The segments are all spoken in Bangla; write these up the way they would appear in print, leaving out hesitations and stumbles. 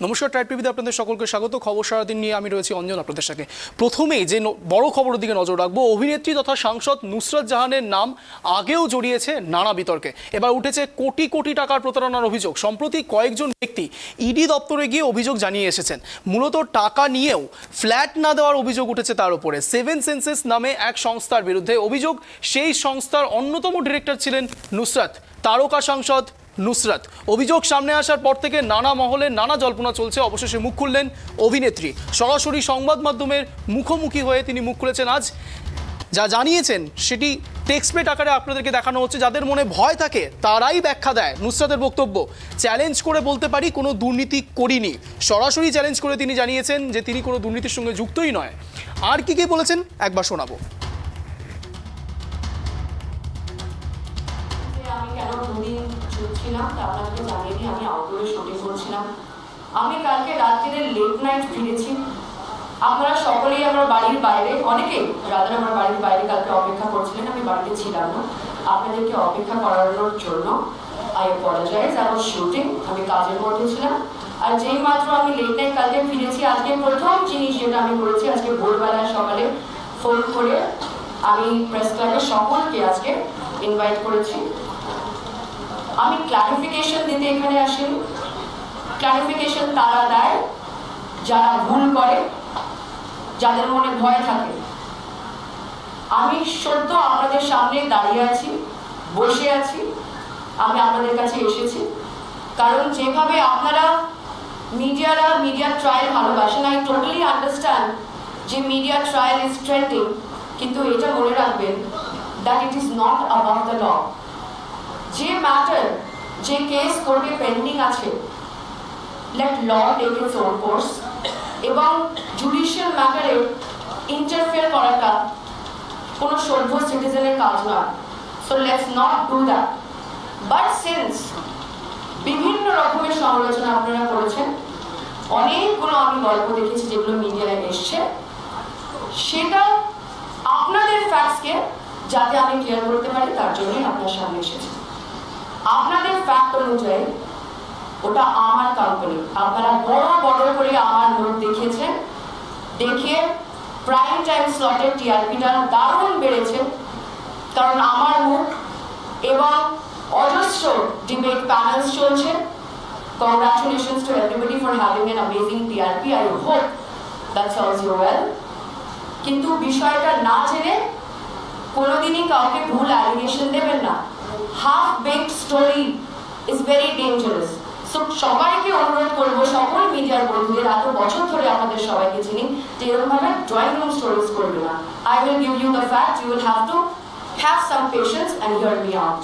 নমস্কার, ট্রাইব টিভিতে আপনাদের সকলকে স্বাগত। খবর সারাদিন নিয়ে আমি রয়েছি অঞ্জন আপনাদের সাথে। প্রথমেই যে বড় খবরের দিকে নজর রাখবো, অভিনেত্রী তথা সাংসদ নুসরাত জাহানের নাম আগেও জড়িয়েছে নানা বিতর্কে। এবার উঠেছে কোটি কোটি টাকার প্রতারণার অভিযোগ। সম্প্রতি কয়েকজন ব্যক্তি ইডি দপ্তরে গিয়ে অভিযোগ জানিয়ে এসেছেন। মূলত টাকা নিয়েও ফ্ল্যাট না দেওয়ার অভিযোগ উঠেছে তার উপরে। সেভেন সেন্সেস নামে এক সংস্থার বিরুদ্ধে অভিযোগ। সেই সংস্থার অন্যতম ডিরেক্টর ছিলেন নুসরাত, তারকা সাংসদ নুসরাত। অভিযোগ সামনে আসার পর থেকে নানা মহলে নানা জল্পনা চলছে। অবশেষে মুখ খুললেন অভিনেত্রী। সরাসরি সংবাদ মাধ্যমের মুখোমুখি হয়ে তিনি মুখ খুলেছেন আজ। যা জানিয়েছেন সেটি টেক্সট আকারে আপনাদেরকে দেখানো হচ্ছে। যাদের মনে ভয় থাকে তারাই ব্যাখ্যা দেয় নুসরাতের বক্তব্য। চ্যালেঞ্জ করে বলতে পারি কোনো দুর্নীতি করিনি। সরাসরি চ্যালেঞ্জ করে তিনি জানিয়েছেন যে তিনি কোনো দুর্নীতির সঙ্গে যুক্তই নয়। আর কি কি বলেছেন একবার শোনাবো। আমি কালকে রাত্রিরে লেট নাইট ফিরেছি। আপনারা সকলেই আমার বাড়ির বাইরে, অনেকেই রাতের আমার বাড়ির বাইরে কালকে অপেক্ষা করছিলেন। আমি বাড়িতে ছিলাম না, আপনাদেরকে অপেক্ষা করানোর জন্য I apologize. I was shooting, আমি কাজের মধ্যে ছিলাম। আর যেই মাত্র আমি লেট নাইট কালকে ফিরেছি, আজকে প্রথম জিনিস যেটা আমি করেছি, আজকে ভোরবেলায় সকালে ফোন করে আমি প্রেস ক্লাবের সকলকে আজকে ইনভাইট করেছি। আমি ক্লারিফিকেশন দিতে এখানে আসিনি। ক্লারিফিকেশন তারা দেয় যারা ভুল করে, যাদের মনে ভয় থাকে। আমি সদ্য আপনাদের সামনে দাঁড়িয়ে আছি, বসে আছি। আমি আপনাদের কাছে এসেছি কারণ যেভাবে আপনারা মিডিয়া ট্রায়াল ভালোবাসেন, আই টোটালি আন্ডারস্ট্যান্ড যে মিডিয়া ট্রায়াল ইজ ট্রেন্ডিং, কিন্তু এটা মনে রাখবেন that it is not about the law. যে ম্যাটার, যে কেস কোর্টে পেন্ডিং আছে, let law take its own course, এবং জুডিশিয়াল ম্যাটারে ইন্টারফেয়ার করাটা কোনো সভ্য সিটিজেনের কাজ নয়। So let's not do that. But since বিভিন্ন রকমের সমালোচনা আপনারা করেছেন, অনেকগুলো আমি গল্প দেখেছি যেগুলো মিডিয়ায় এসছে, সেটা আপনাদের ফ্যাক্টসকে যাতে আমি ক্লিয়ার করতে পারি তার জন্যই আপনার সামনে এসেছি। আপনাদের ফ্যাক্ট অনুযায়ী ওটা আমার কোম্পানি। আপনারা বড় বড় করে আমার নোট দেখিয়েছেন, দেখিয়ে প্রাইম টাইম স্লটের টিআরপিটা দারুণ বেড়েছে, কারণ আমার মুখ এবং অজস্র ডিবেট প্যানেলস চলছে। Congratulations to everybody for having an amazing TRP. I hope that serves you well. কিন্তু বিষয়টা না জেনে কোনোদিনই কাউকে ভুল অ্যালিগেশন দেবেন না। Half baked story is very dangerous. So সবাইকে অনুরোধ করবো, সকল মিডিয়ার বন্ধুদের, এত বছর ধরে আপনাদের সবাইকে চিনি, যে এরকমভাবে ড্রয়িং রুম স্টোরিজ করবে না। I will give you the fact, you will have to have some patience and hear me out.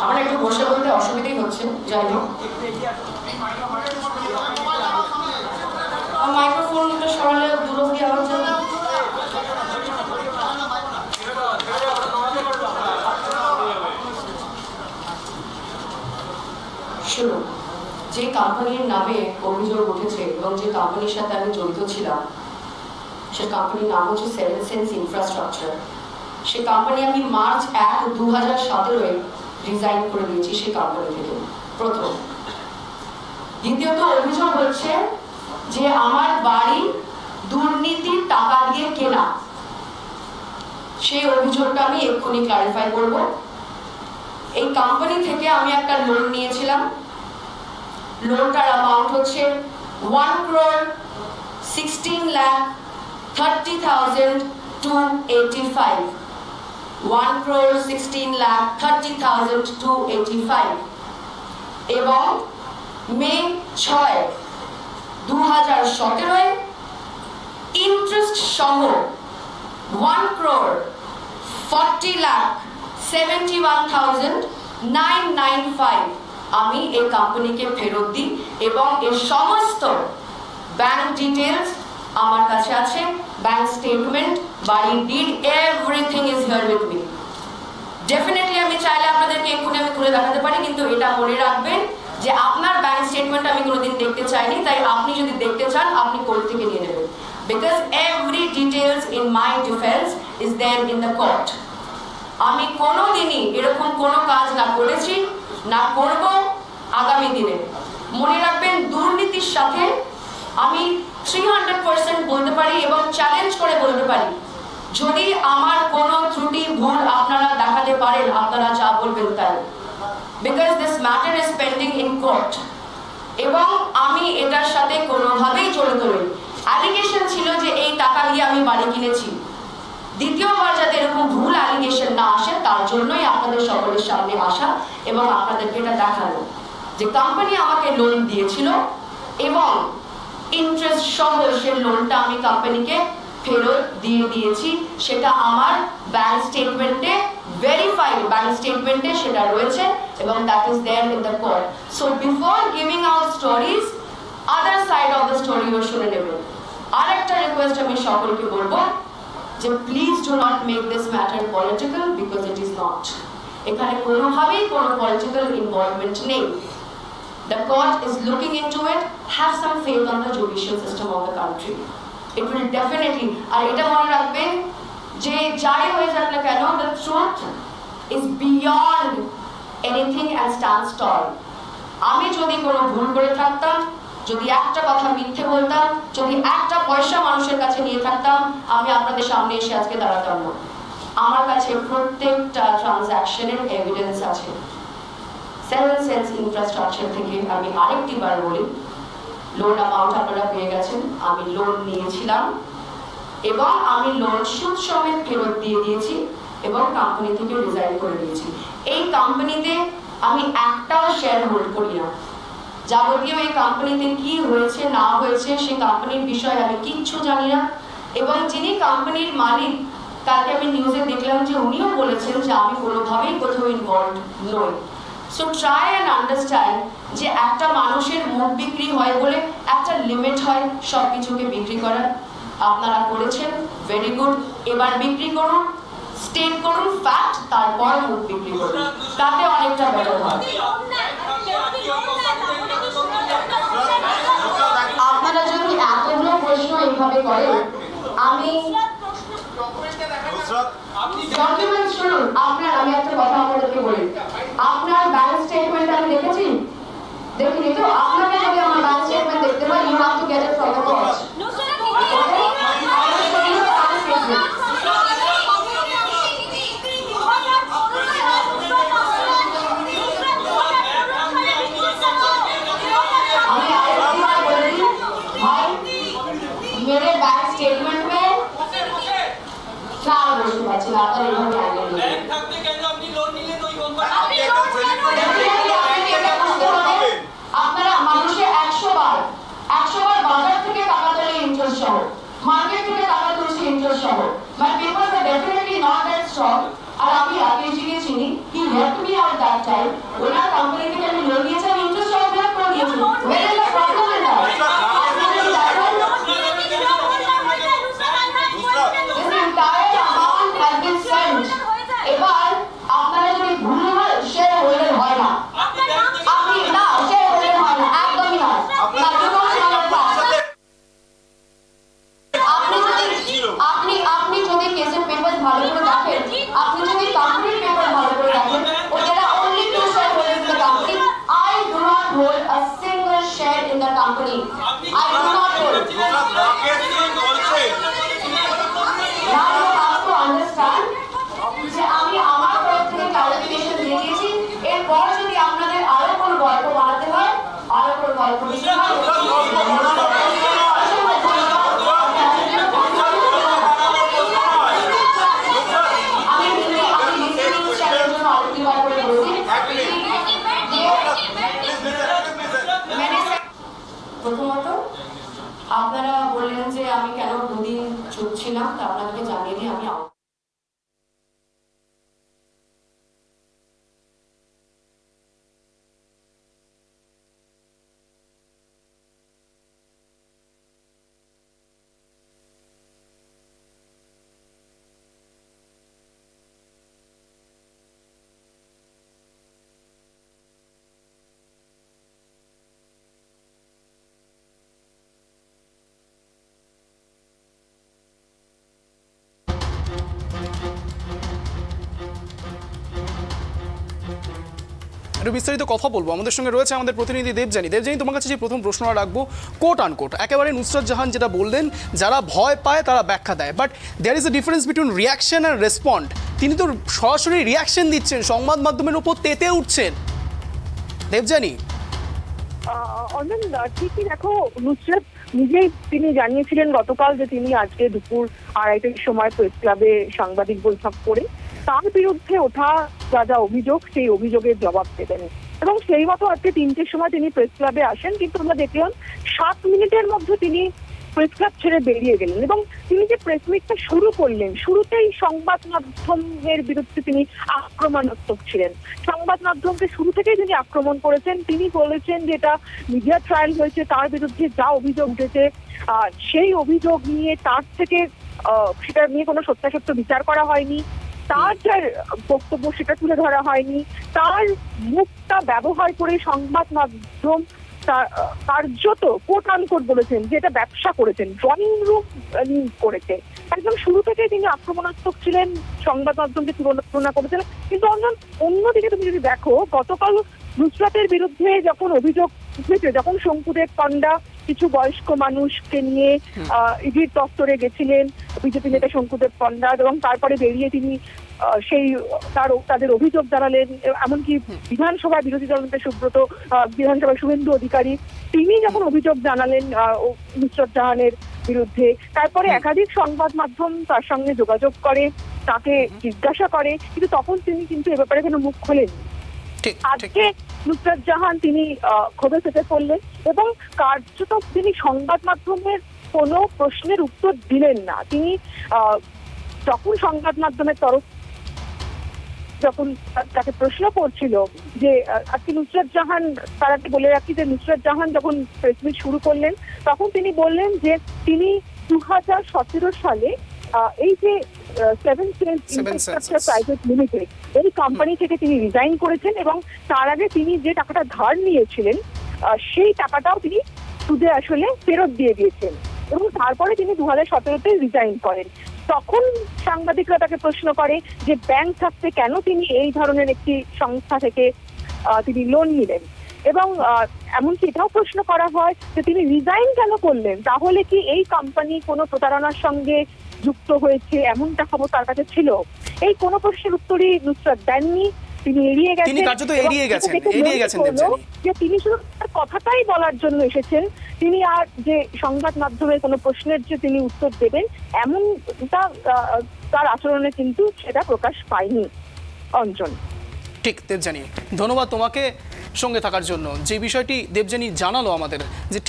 আমার একটু বসে বলতে অসুবিধাই হচ্ছে, যাই হোক। মাইক্রোফোনটা সরালে দূর অব্দি আওয়াজ যাবে। শুনুন, যে কোম্পানির নামে অভিযোগ উঠেছে এবং যে কোম্পানির সাথে আমি জড়িত ছিলাম, সে কোম্পানির নাম হচ্ছে সেভেন সেন্স ইনফ্রাস্ট্রাকচার। সে কোম্পানি আমি মার্চ 1, 2017 রিজাইন করে দিয়েছি সেই কোম্পানি থেকে, প্রথম। দ্বিতীয়ত অভিযোগ হচ্ছে যে আমার বাড়ি দুর্নীতির টাকা দিয়ে কেনা। সেই অভিযোগটা আমি এক্ষুনি ক্লারিফাই করব। এই কোম্পানি থেকে আমি একটা লোন নিয়েছিলাম। লোনটার অ্যামাউন্ট হচ্ছে 1,16,30,285। 1,16,30,285 এবং মে 6, 2017 ইন্টারেস্ট সহ 1,40,71,995 আমি এই কোম্পানিকে ফেরত দিই এবং এর সমস্ত ব্যাংক ডিটেলস আমার কাছে আছে, ব্যাংক স্টেটমেন্ট, বাড়ির did, everything is here with me. Definitely আমি চাইলে আপনাদেরকে এক্ষুনি আমি খুলে দেখাতে পারি, কিন্তু এটা মনে রাখবেন যে আপনার ব্যাংক স্টেটমেন্ট আমি কোনোদিন দেখতে চাইনি। তাই আপনি যদি দেখতে চান আপনি কোর্ট থেকে নিয়ে নেবেন। because every details in my defense is there in the court. আমি কোনোদিনই এরকম কোনো কাজ না করেছি না করব আগামী দিনে। মনে রাখবেন, দুর্নীতির সাথে আমি 300% বলতে পারি এবং চ্যালেঞ্জ করে বলতে পারি, যদি আমার কোনো ত্রুটি ভুল আপনারা দেখাতে পারেন, আপনারা যা বলবেন তাই, because this matter is pending in court এবং আমি এটার সাথে কোনোভাবেই জড়িত নই। অ্যালিগেশন ছিল যে এই টাকা দিয়ে আমি বাড়ি কিনেছি, দ্বিতীয়বার যাতে এরকম ভুল অ্যালিগেশন না আসে তার জন্যই আপনাদের সকলের সামনে আসা এবং আপনাদেরকে এটা দেখানো যে কোম্পানি আমাকে লোন দিয়েছিল এবং ইন্টারেস্ট সহ সেই লোনটা আমি কোম্পানিকে ফেরত দিয়ে দিয়েছি, সেটা আমার ব্যাংক স্টেটমেন্টে, ভেরিফাইড ব্যাংক স্টেটমেন্টে সেটা রয়েছে এবং that is there in the court. So before giving out stories, other side of the স্টোরিও শুনে নেবেন। আর একটা রিকোয়েস্ট আমি সকলকে বলবো যে please do not make this matter political, because it is not. এখানে কোনোভাবেই কোনো পলিটিক্যাল ইনভলভমেন্ট নেই। The court is looking into it. Have some faith on the judicial system of the country. It will definitely, আর এটা মনে রাখবেন যে যাই হয়ে যাক না কেন, the truth is beyond anything and stands tall. আমি যদি কোনো ভুল করে থাকতাম, যদি একটা কথা মিথ্যে বলতাম, যদি একটা পয়সা মানুষের কাছে নিয়ে থাকতাম, আমি আপনাদের সামনে এসে আজকে দাঁড়াতাম না। আমার কাছে প্রত্যেকটা ট্রানজ্যাকশনের এভিডেন্স আছে। 7 সেন্স ইনফ্রাস্ট্রাকচার থেকে আমি আরেকটি বার বলি, লোন অ্যামাউন্ট আপনারা পেয়ে গেছেন। আমি লোন নিয়েছিলাম এবং আমি লোন সুদ সমেত ফেরত দিয়ে দিয়েছি এবং কোম্পানি থেকে রিজাইন করে দিয়েছি। এই কোম্পানিতে আমি একটাও শেয়ার হোল্ড করি না। যাবতীয় এই কোম্পানিতে কি হয়েছে না হয়েছে সেই কোম্পানির বিষয়ে আমি কিচ্ছু জানি না। এবং যিনি কোম্পানির মালিক, তাকে আমি নিউজে দেখলাম যে উনিও বলেছেন যে আমি কোনোভাবেই কোথাও ইনভলভ নই। সো ট্রাই অ্যান্ড আন্ডারস্ট্যান্ড যে একটা মানুষের মুখ বিক্রি হয় বলে একটা লিমিট হয় সব কিছুকে বিক্রি করার। আপনারা করেছেন, ভেরি গুড। এবার বিক্রি করুন, স্টেট করুন ফ্যাক্ট, তারপর মুখ বিক্রি করুন, তাতে অনেকটা বেটার হয়। আপনারা যদি এতগুলো প্রশ্ন এইভাবে করেন, আমি ডকুমেন্ট শুনুন। আপনার, আমি একটা কথা আপনাদেরকে বলি, আপনার ব্যাংক স্টেটমেন্ট আমি দেখেছি, দেখিনি তো? আপনাকে যদি আমার ব্যাংক স্টেটমেন্ট দেখতে হয়, you have to get it from the court. मेरे बैंक स्टेटमेंट में क्या বলতে পারছি না, আপনারা এইভাবে আগে নিয়ে ব্যাংক থাকতে কেন আপনি লোন নিলেন ওই কোম্পানি? আপনারা মানুষে 100 বার বাজার থেকে টাকা তোলে ইন্টারেস্ট সহ, মার্কেট থেকে টাকা তুলছে ইন্টারেস্ট সহ। My papers are definitely not that strong. আর আমি রাকেশজিকে চিনি, he helped me out that time. ওনার কোম্পানি থেকে আমি লোন নিয়েছি, আমি ইন্টারেস্ট সহ ব্যাক করে দিয়েছি। ওয়ের is the problem in that? এবার আপনারা যদি ভুল হয়, শেয়ার হোল্ডার হয় না। আপনি না শেয়ার হোল্ডার হয় না, একদমই না। আপনি যদি কেসের পেপার ভালো করে দেখেন, আপনি যদি কোম্পানির পেপার ভালো করে দেখেন, ও যারা only 2 shareholders in the company, I do not hold a single share একটু বিস্তারিত কথা বলবো। আমাদের সঙ্গে রয়েছে আমাদের প্রতিনিধি দেবযানী। দেবযানী, তোমার কাছে যে প্রথম প্রশ্নটা রাখবো, কোট আনকোট একেবারে নুসরাত জাহান যেটা বললেন, যারা ভয় পায় তারা ব্যাখ্যা দেয়, but there is a difference between reaction and respond. তিনি তো সরাসরি রিয়াকশন দিচ্ছেন, সংবাদ মাধ্যমের উপর তেতে উঠছেন। দেবযানী, অঞ্জন, ঠিকই দেখো, নুসরাত নিজেই তিনি জানিয়েছিলেন গতকাল যে তিনি আজকে দুপুর 2:30টার সময় প্রেস ক্লাবে সাংবাদিক বৈঠক করে তার বিরুদ্ধে ওঠা যা যা অভিযোগ, সেই অভিযোগের জবাব দেবেন। এবং সেই মতো আজকে 3টের সময় তিনি প্রেস ক্লাবে আসেন, কিন্তু আমরা দেখলাম 7 মিনিটের মধ্যে তিনি প্রেস ক্লাব ছেড়ে বেরিয়ে গেলেন। এবং তিনি যে প্রেস মিটটা শুরু করলেন, শুরুতেই সংবাদ মাধ্যমের বিরুদ্ধে তিনি আক্রমণাত্মক ছিলেন। সংবাদ মাধ্যমকে শুরু থেকেই তিনি আক্রমণ করেছেন। তিনি বলেছেন যে এটা মিডিয়া ট্রায়াল হয়েছে, তার বিরুদ্ধে যা অভিযোগ উঠেছে সেই অভিযোগ নিয়ে তার থেকে সেটা নিয়ে কোনো সত্যাসত্য বিচার করা হয়নি, তার যার বক্তব্য সেটা তুলে ধরা হয়নি, তার মুখটা ব্যবহার করে সংবাদ মাধ্যম কার্যত কোট আনকোট বলেছেন যে এটা ব্যবসা করেছেন, ড্রয়িং রুম করেছে। একদম শুরু থেকে তিনি আক্রমণাত্মক ছিলেন, সংবাদ মাধ্যমকে তুলনা করেছেন। কিন্তু অন্যদিকে তুমি যদি দেখো, গতকাল নুসরাতের বিরুদ্ধে যখন অভিযোগ উঠেছে, যখন শঙ্কুদেব পান্ডা কিছু বয়স্ক মানুষকে নিয়ে ইডির দপ্তরে গেছিলেন বিজেপি নেতা শঙ্কুদেব পান্ডা, এবং তারপরে বেরিয়ে তিনি সেই তাদের অভিযোগ জানালেন। এমনকি বিধানসভায় বিরোধী দলনেতা সুব্রত, বিধানসভায় শুভেন্দু অধিকারী, তিনি যখন অভিযোগ জানালেন নুসরাত জাহানের বিরুদ্ধে, তারপরে একাধিক সংবাদ মাধ্যম তার সঙ্গে যোগাযোগ করে, তাকে জিজ্ঞাসা করে, কিন্তু তখন তিনি কিন্তু এ ব্যাপারে কোনো মুখ খোলেননি। আজকে নুসরাত জাহান তিনি ক্ষোভে ফেটে পড়লেন এবং কার্যত তিনি সংবাদ মাধ্যমের কোনো প্রশ্নের উত্তর দিলেন না। তিনি যখন সংবাদ মাধ্যমের তরফ যখন তাকে প্রশ্ন করছিল যে আজকে নুসরাত জাহান, তার আগে বলে রাখি যে নুসরাত জাহান যখন প্রেস মিট শুরু করলেন তখন তিনি বললেন যে তিনি 2017 সালে এই যে 7 সেন্স ইনফ্রাস্ট্রাকচার প্রাইভেট লিমিটেড এই কোম্পানি থেকে তিনি রিজাইন করেছেন, এবং তার আগে তিনি যে টাকাটা ধার নিয়েছিলেন সেই টাকাটাও তিনি সুদে আসলে ফেরত দিয়ে দিয়েছেন, এবং তারপরে তিনি 2017-তে রিজাইন করেন। তখন সাংবাদিকরা তাকে প্রশ্ন করে যে ব্যাংক থাকতে কেন তিনি এই ধরনের একটি সংস্থা থেকে তিনি লোন নিলেন, এবং এমনকি এটাও প্রশ্ন করা হয় যে তিনি রিজাইন কেন করলেন, তাহলে কি এই কোম্পানি কোনো প্রতারণার সঙ্গে যুক্ত হয়েছে এমনটা খবর তার কাছে ছিল। এই কোনো প্রশ্নের উত্তরই নুসরাত দেননি, তিনি এড়িয়ে গেছেন। তিনি শুধু তার কথাটাই বলার জন্য এসেছেন, তিনি আর যে সংবাদ মাধ্যমের কোনো প্রশ্নের যে তিনি উত্তর দেবেন এমনটা তার আচরণে কিন্তু সেটা প্রকাশ পায়নি। অঞ্জন, ঠিক। দেবযানী, ধন্যবাদ তোমাকে সঙ্গে থাকার জন্য। যে বিষয়টি দেবযানী জানালো আমাদের, যে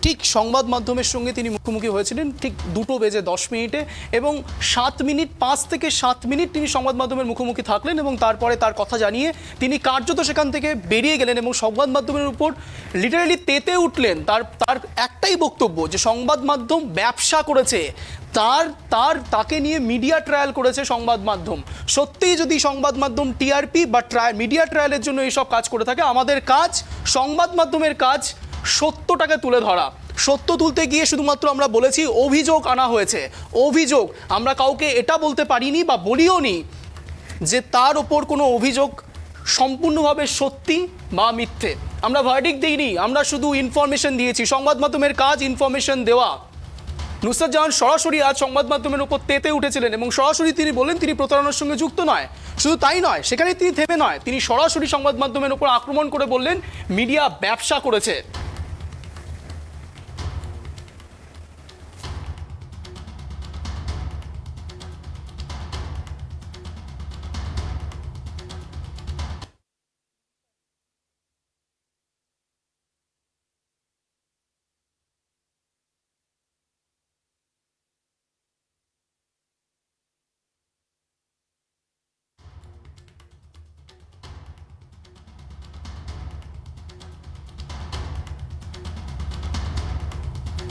ঠিক সংবাদ মাধ্যমের সঙ্গে তিনি মুখোমুখি হয়েছিলেন ঠিক 2:10 এবং 5 থেকে 7 মিনিট তিনি সংবাদ মাধ্যমের মুখোমুখি থাকলেন, এবং তারপরে তার কথা জানিয়ে তিনি কার্যত সেখান থেকে বেরিয়ে গেলেন এবং সংবাদ মাধ্যমের উপর লিটারালি তেতে উঠলেন। তার একটাই বক্তব্য যে সংবাদ মাধ্যম ব্যবসা করেছে, তাকে নিয়ে মিডিয়া ট্রায়াল করেছে সংবাদ মাধ্যম। সত্যিই যদি সংবাদ মাধ্যম টিআরপি বা মিডিয়া ট্রায়ালের জন্য এইসব কাজ করে থাকে, আমাদের কাজ, সংবাদ মাধ্যমের কাজ সত্যটাকে তুলে ধরা। সত্য তুলতে গিয়ে শুধুমাত্র আমরা বলেছি অভিযোগ আনা হয়েছে, অভিযোগ। আমরা কাউকে এটা বলতে পারিনি বা বলিও নি যে তার ওপর কোনো অভিযোগ সম্পূর্ণভাবে সত্যি বা মিথ্যে। আমরা ভার্ডিক্ট দিইনি, আমরা শুধু ইনফরমেশন দিয়েছি। সংবাদ মাধ্যমের কাজ ইনফরমেশন দেওয়া। নুসরাত জাহান সরাসরি আজ সংবাদ মাধ্যমের উপর তেতে উঠেছিলেন এবং সরাসরি তিনি বললেন তিনি প্রতারণার সঙ্গে যুক্ত নয়। শুধু তাই নয়, সেখানে তিনি থেমে নয়, তিনি সরাসরি সংবাদ মাধ্যমের উপর আক্রমণ করে বললেন মিডিয়া ব্যবসা করেছে।